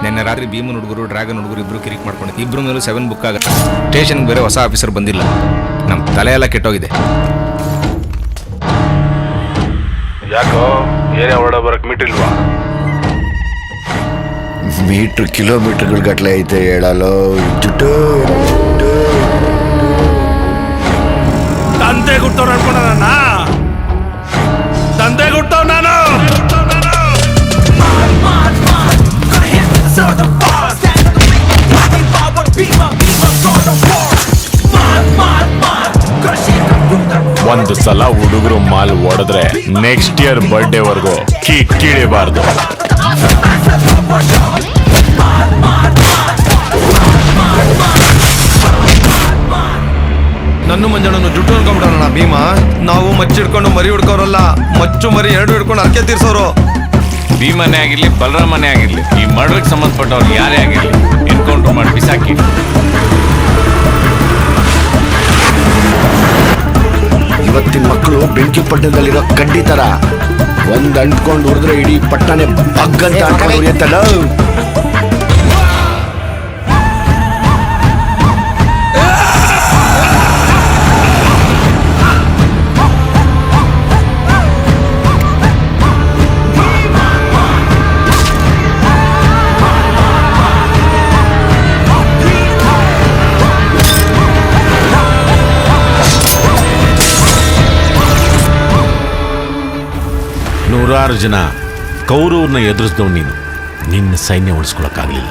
ನಿನ್ನೆ ರಾತ್ರಿ ಭೀಮನ್ ಹುಡುಗರು ಡ್ರ್ಯಾಗನ್ ಹುಡುಗರು ಇಬ್ರು ಕಿರಿಕ್ ಮಾಡ್ಕೊಂಡಿದ್ದು. ಇಬ್ರು ಮೇಲೂ 7 ಬುಕ್ ಆಗುತ್ತೆ. ಸ್ಟೇಷನ್ಗೆ ಬೇರೆ ಹೊಸ ಆಫೀಸರ್ ಬಂದಿಲ್ಲ. ನಮ್ಮ ತಲೆ ಎಲ್ಲ ಕೆಟ್ಟೋಗಿದೆ. ಯಾಕೋ ಏನೇ ಹೊರಡ ಬರಕ್ ಮೀಟಿಲ್ವಾ? ಮೀಟ್ರ್ ಕಿಲೋಮೀಟರ್ಗಳ ಗಟ್ಲೆ ಐತೆ ಹೇಳಲು. ಜುಟ್ಟು ತಂದೆ ಗುಟ್ಟವ್ರು ಅನ್ಕೊಂಡ ತಂದೆ ಗುಟ್ಟವ್ ನಾನು. ಒಂದು ಸಲ ಹುಡುಗರು ಮಾಲ್ ಹೊಡೆದ್ರೆ ನೆಕ್ಸ್ಟ್ ಇಯರ್ ಬರ್ಡೇವರೆಗೂ ಕಿಳಿಬಾರ್ದು. ನನ್ನ ಮಂಜಣ್ಣನು ಜುಟ್ಟು ಅನ್ಕೊಂಡ್ಬಿಡೋಣ ಭೀಮ. ನಾವು ಮಚ್ಚಿಡ್ಕೊಂಡು ಮರಿ ಹುಡ್ಕೋರಲ್ಲ, ಮಚ್ಚು ಮರಿ ಎರಡು ಹಿಡ್ಕೊಂಡು ಅರ್ಕೆ ತೀರ್ಸೋರು. ಭೀಮನೇ ಆಗಿರ್ಲಿ ಬಲರಾಮನೇ ಆಗಿರ್ಲಿ, ಈ ಮರ್ಡರ್ಗೆ ಸಂಬಂಧಪಟ್ಟವ್ರು ಯಾರೇ ಆಗಿರ್ಲಿ ಎನ್ಕೌಂಟರ್ ಮಾಡಿ ಬಿಸಾಕಿ. ಇವತ್ತಿನ ಮಕ್ಕಳು ಬೆಂಕಿ ಪಟ್ಟಣದಲ್ಲಿರೋ ಕಡ್ಡಿ ತರ ಒಂದ್ ಅಂಟ್ಕೊಂಡು ಹೊಡೆದ್ರೆ ಇಡೀ ಪಟ್ಟಣೆ ಬಗ್ಗಂತ ಅಂಟ್ಕೊಂಡು ಉರಿಯತ್ತಲ್ಲ. ನೂರಾರು ಜನ ಕೌರವ್ರನ್ನ ಎದುರಿಸಿದವ್ ನೀನು, ನಿನ್ನ ಸೈನ್ಯ ಉಳಿಸ್ಕೊಳಕ್ಕಾಗಲಿಲ್ಲ.